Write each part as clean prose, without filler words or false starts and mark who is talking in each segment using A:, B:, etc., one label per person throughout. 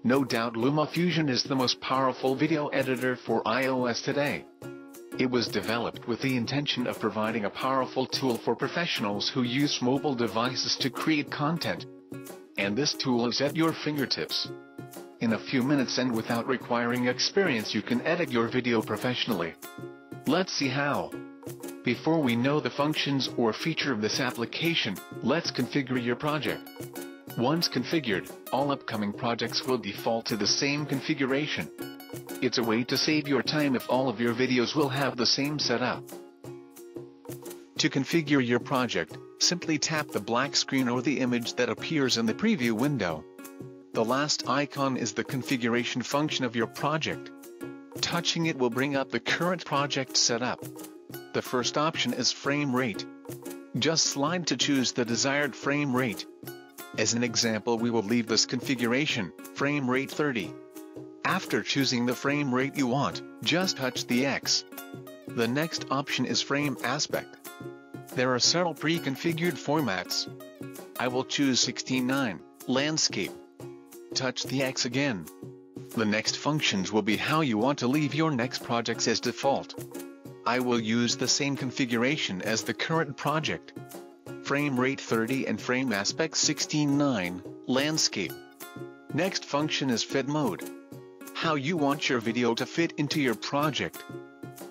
A: No doubt Luma Fusion is the most powerful video editor for iOS today. It was developed with the intention of providing a powerful tool for professionals who use mobile devices to create content. And this tool is at your fingertips. In a few minutes and without requiring experience, you can edit your video professionally. Let's see how. Before we know the functions or feature of this application, let's configure your project. Once configured, all upcoming projects will default to the same configuration. It's a way to save your time if all of your videos will have the same setup. To configure your project, simply tap the black screen or the image that appears in the preview window. The last icon is the configuration function of your project. Touching it will bring up the current project setup. The first option is frame rate. Just slide to choose the desired frame rate. As an example, we will leave this configuration, frame rate 30. After choosing the frame rate you want, just touch the X. The next option is frame aspect. There are several pre-configured formats. I will choose 16:9, landscape. Touch the X again. The next functions will be how you want to leave your next projects as default. I will use the same configuration as the current project. Frame rate 30 and frame aspect 16:9, landscape. Next function is fit mode. How you want your video to fit into your project.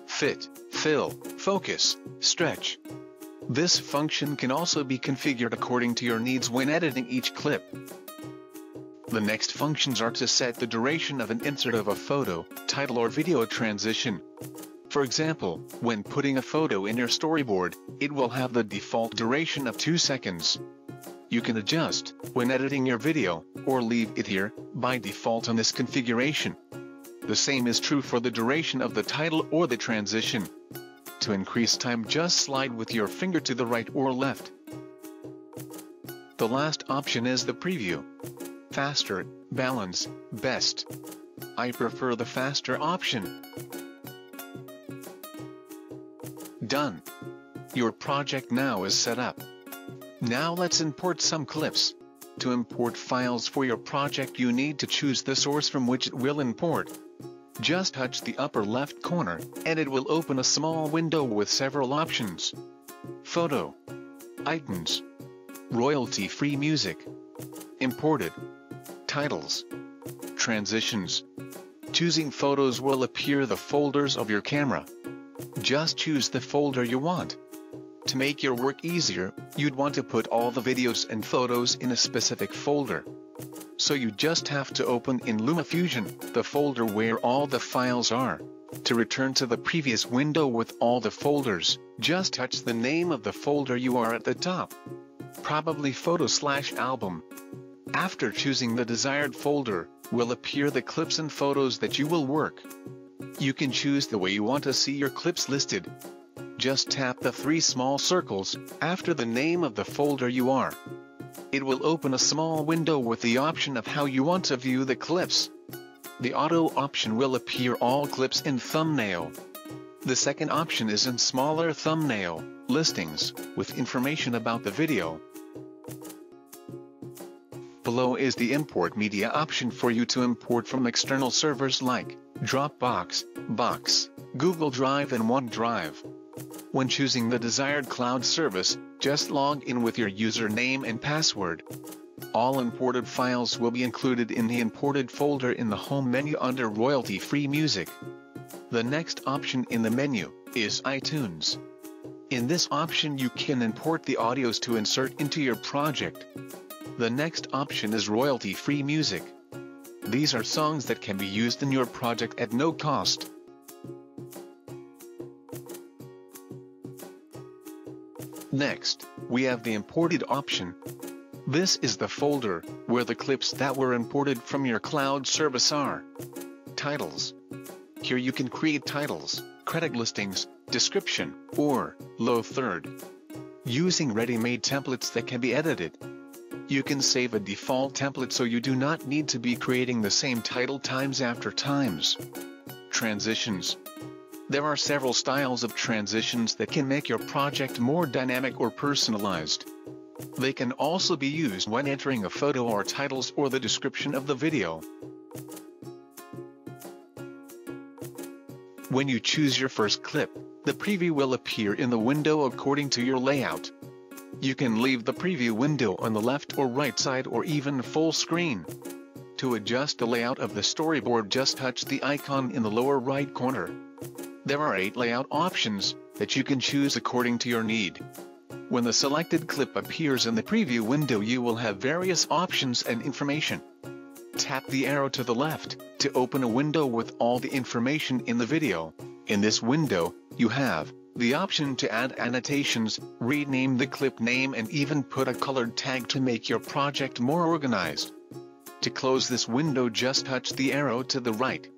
A: Fit, fill, focus, stretch. This function can also be configured according to your needs when editing each clip. The next functions are to set the duration of an insert of a photo, title or video transition. For example, when putting a photo in your storyboard, it will have the default duration of 2 seconds. You can adjust, when editing your video, or leave it here, by default on this configuration. The same is true for the duration of the title or the transition. To increase time, just slide with your finger to the right or left. The last option is the preview. Faster, balance, best. I prefer the faster option. Done. Your project now is set up. Now let's import some clips. To import files for your project, you need to choose the source from which it will import. Just touch the upper left corner, and it will open a small window with several options. Photo. Icons. Royalty-free music. Imported. Titles. Transitions. Choosing photos will appear the folders of your camera. Just choose the folder you want. To make your work easier, you'd want to put all the videos and photos in a specific folder. So you just have to open in Luma Fusion, the folder where all the files are. To return to the previous window with all the folders, just touch the name of the folder you are at the top. Probably photo/album. After choosing the desired folder, will appear the clips and photos that you will work. You can choose the way you want to see your clips listed. Just tap the 3 small circles after the name of the folder you are. It will open a small window with the option of how you want to view the clips. The auto option will appear all clips in thumbnail. The second option is in smaller thumbnail listings with information about the video. Below is the import media option for you to import from external servers like Dropbox, Box, Google Drive and OneDrive. When choosing the desired cloud service, just log in with your username and password. All imported files will be included in the imported folder in the home menu under royalty-free music. The next option in the menu is iTunes. In this option you can import the audios to insert into your project. The next option is royalty-free music. These are songs that can be used in your project at no cost. Next, we have the imported option. This is the folder where the clips that were imported from your cloud service are. Titles. Here you can create titles, credit listings, description, or low third. Using ready-made templates that can be edited. You can save a default template so you do not need to be creating the same title times after times. Transitions. There are several styles of transitions that can make your project more dynamic or personalized. They can also be used when entering a photo or titles or the description of the video. When you choose your first clip, the preview will appear in the window according to your layout. You can leave the preview window on the left or right side or even full screen. To adjust the layout of the storyboard, just touch the icon in the lower right corner. There are 8 layout options that you can choose according to your need. When the selected clip appears in the preview window, you will have various options and information. Tap the arrow to the left to open a window with all the information in the video. In this window, you have the option to add annotations, rename the clip name, and even put a colored tag to make your project more organized. To close this window, just touch the arrow to the right.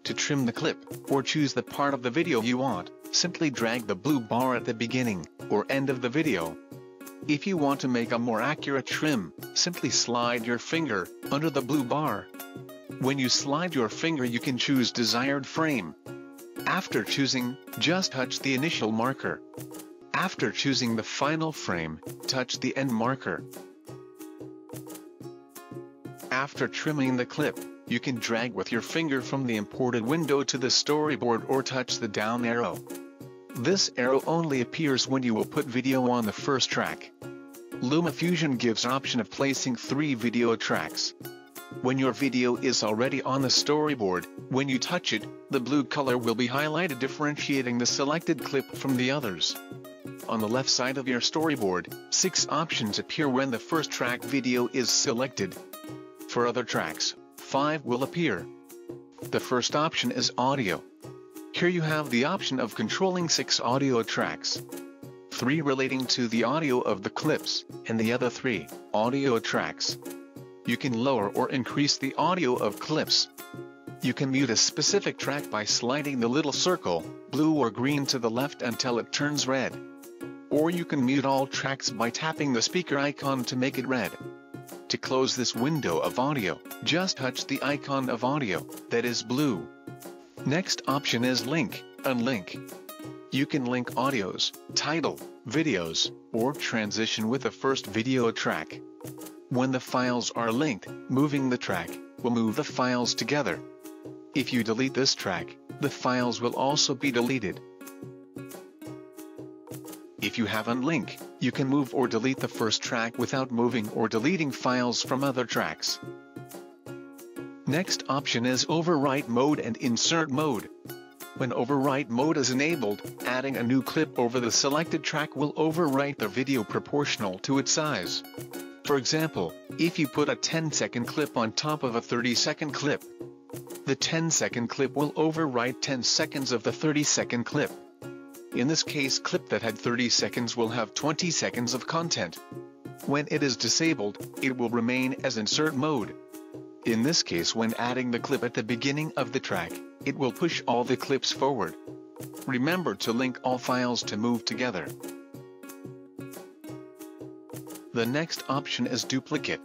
A: To trim the clip, or choose the part of the video you want, simply drag the blue bar at the beginning or end of the video. If you want to make a more accurate trim, simply slide your finger under the blue bar. When you slide your finger, you can choose desired frame. After choosing, just touch the initial marker. After choosing the final frame, touch the end marker. After trimming the clip, you can drag with your finger from the imported window to the storyboard or touch the down arrow. This arrow only appears when you will put video on the first track. Luma Fusion gives option of placing 3 video tracks. When your video is already on the storyboard, when you touch it, the blue color will be highlighted, differentiating the selected clip from the others. On the left side of your storyboard, 6 options appear when the first track video is selected. For other tracks, 5 will appear. The first option is audio. Here you have the option of controlling 6 audio tracks. 3 relating to the audio of the clips, and the other 3 audio tracks. You can lower or increase the audio of clips. You can mute a specific track by sliding the little circle, blue or green, to the left until it turns red. Or you can mute all tracks by tapping the speaker icon to make it red. To close this window of audio, just touch the icon of audio that is blue. Next option is link, unlink. You can link audios, title, videos, or transition with the first video track. When the files are linked, moving the track will move the files together. If you delete this track, the files will also be deleted. If you have Unlink, you can move or delete the first track without moving or deleting files from other tracks. Next option is Overwrite mode and Insert mode. When Overwrite mode is enabled, adding a new clip over the selected track will overwrite the video proportional to its size. For example, if you put a 10-second clip on top of a 30-second clip, the 10-second clip will overwrite 10 seconds of the 30-second clip. In this case, clip that had 30 seconds will have 20 seconds of content. When it is disabled, it will remain as insert mode. In this case, when adding the clip at the beginning of the track, it will push all the clips forward. Remember to link all files to move together. The next option is duplicate.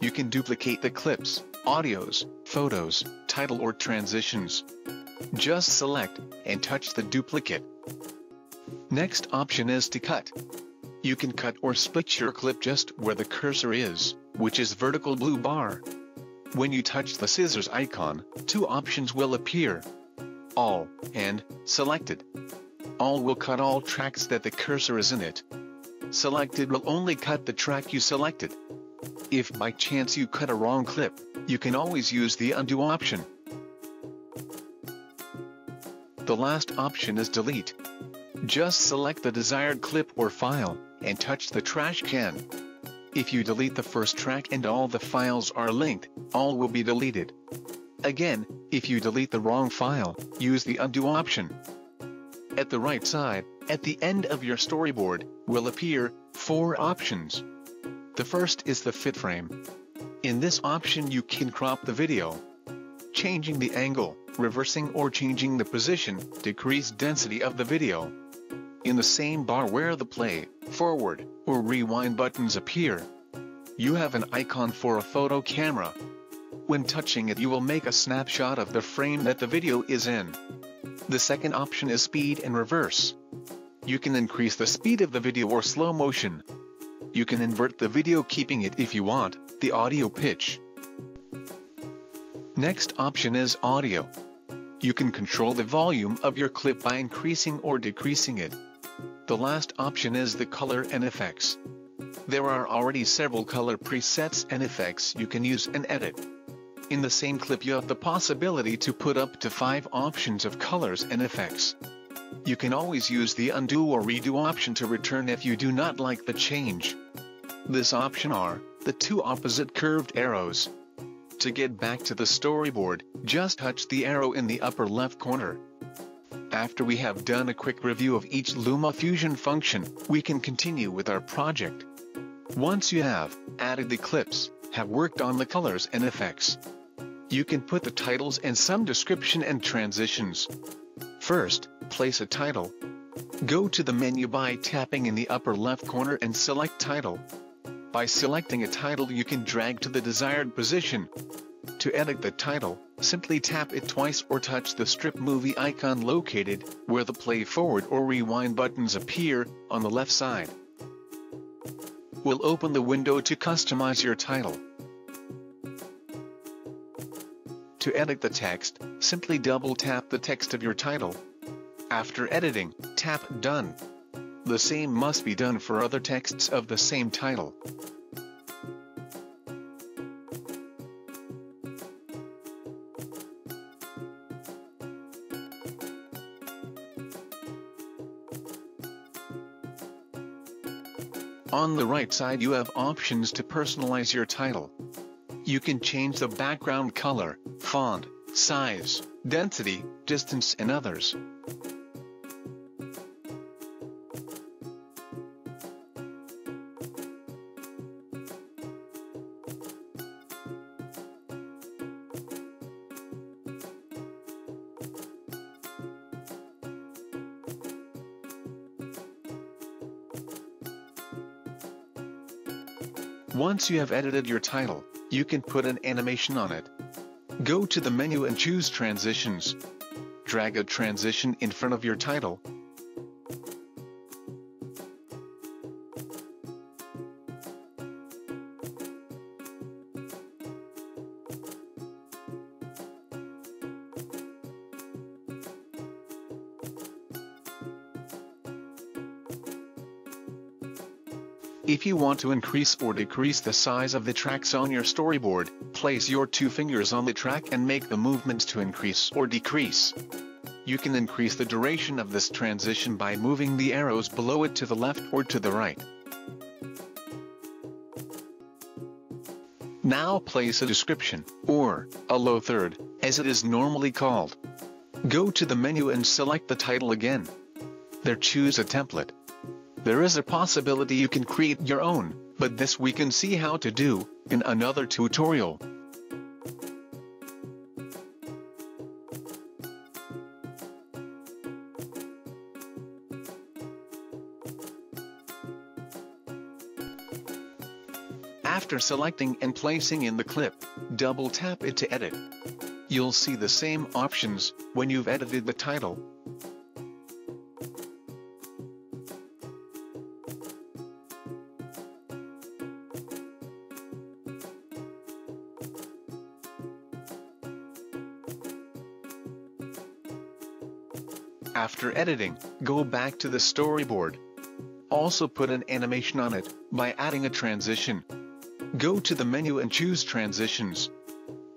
A: You can duplicate the clips, audios, photos, title or transitions. Just select and touch the duplicate. Next option is to cut. You can cut or split your clip just where the cursor is, which is vertical blue bar. When you touch the scissors icon, 2 options will appear: All and Selected. All will cut all tracks that the cursor is in it. Selected will only cut the track you selected. If by chance you cut a wrong clip, you can always use the undo option. The last option is delete. Just select the desired clip or file, and touch the trash can. If you delete the first track and all the files are linked, all will be deleted. Again, if you delete the wrong file, use the undo option. At the right side, at the end of your storyboard, will appear 4 options. The first is the fit frame. In this option you can crop the video. Changing the angle, reversing or changing the position, decrease density of the video. In the same bar where the play, forward, or rewind buttons appear, you have an icon for a photo camera. When touching it, you will make a snapshot of the frame that the video is in. The second option is speed and reverse. You can increase the speed of the video or slow motion. You can invert the video, keeping it, if you want, the audio pitch. Next option is audio. You can control the volume of your clip by increasing or decreasing it. The last option is the color and effects. There are already several color presets and effects you can use and edit. In the same clip, you have the possibility to put up to 5 options of colors and effects. You can always use the undo or redo option to return if you do not like the change. This option are the 2 opposite curved arrows. To get back to the storyboard, just touch the arrow in the upper left corner. After we have done a quick review of each Luma Fusion function, we can continue with our project. Once you have added the clips, have worked on the colors and effects, you can put the titles and some description and transitions. First, place a title. Go to the menu by tapping in the upper left corner and select title. By selecting a title, you can drag to the desired position. To edit the title, simply tap it twice or touch the strip movie icon located where the play forward or rewind buttons appear on the left side. We'll open the window to customize your title. To edit the text, simply double-tap the text of your title. After editing, tap Done. The same must be done for other texts of the same title. On the right side, you have options to personalize your title. You can change the background color, font, size, density, distance, and others. Once you have edited your title, you can put an animation on it. Go to the menu and choose Transitions. Drag a transition in front of your title. If you want to increase or decrease the size of the tracks on your storyboard, place your 2 fingers on the track and make the movements to increase or decrease. You can increase the duration of this transition by moving the arrows below it to the left or to the right. Now place a description, or a low third, as it is normally called. Go to the menu and select the title again. There choose a template. There is a possibility you can create your own, but this we can see how to do in another tutorial. After selecting and placing in the clip, double tap it to edit. You'll see the same options when you've edited the title. After editing, go back to the storyboard. Also put an animation on it by adding a transition. Go to the menu and choose Transitions.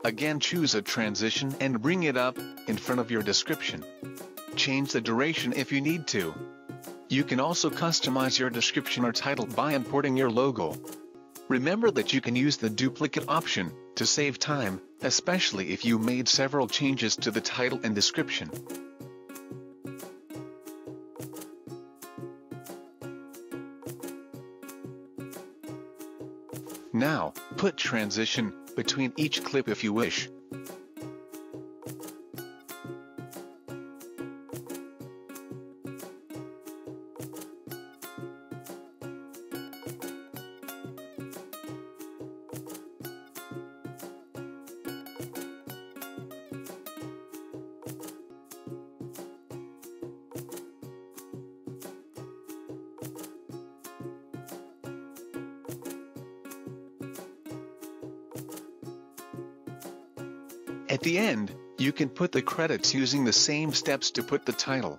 A: Again, choose a transition and bring it up in front of your description. Change the duration if you need to. You can also customize your description or title by importing your logo. Remember that you can use the duplicate option to save time, especially if you made several changes to the title and description. Now, put transition between each clip if you wish. At the end, you can put the credits using the same steps to put the title.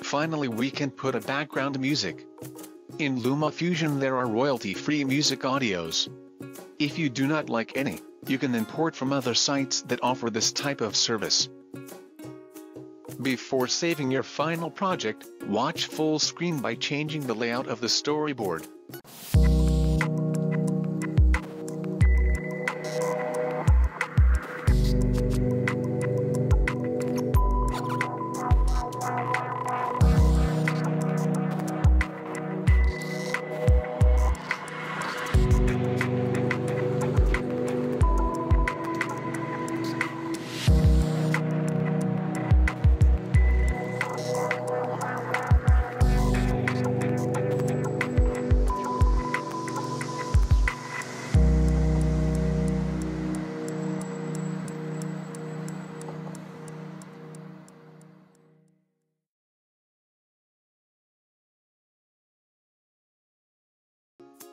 A: Finally, we can put a background music. In Luma Fusion there are royalty-free music audios. If you do not like any, you can import from other sites that offer this type of service. Before saving your final project, watch full screen by changing the layout of the storyboard.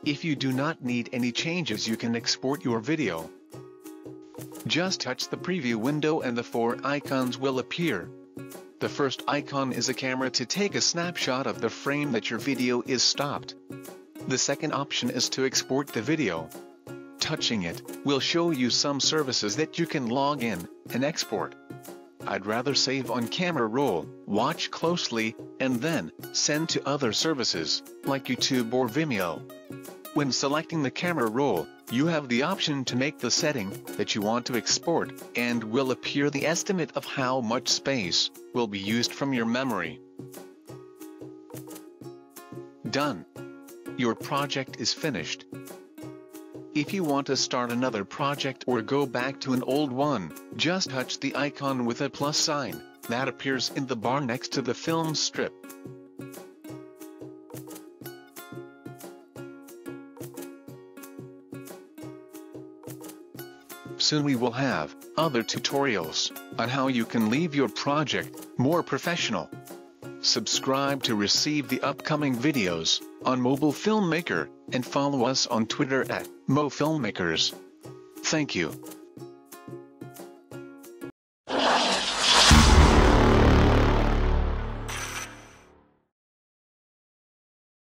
A: If you do not need any changes, you can export your video. Just touch the preview window and the 4 icons will appear. The first icon is a camera to take a snapshot of the frame that your video is stopped. The second option is to export the video. Touching it will show you some services that you can log in and export. I'd rather save on camera roll, watch closely, and then send to other services, like YouTube or Vimeo. When selecting the camera roll, you have the option to make the setting that you want to export, and will appear the estimate of how much space will be used from your memory. Done. Your project is finished. If you want to start another project or go back to an old one, just touch the icon with a plus sign that appears in the bar next to the film strip. Soon we will have other tutorials on how you can leave your project more professional. Subscribe to receive the upcoming videos on Mobile Filmmaker, and follow us on Twitter at MoFilmmakers. Thank you.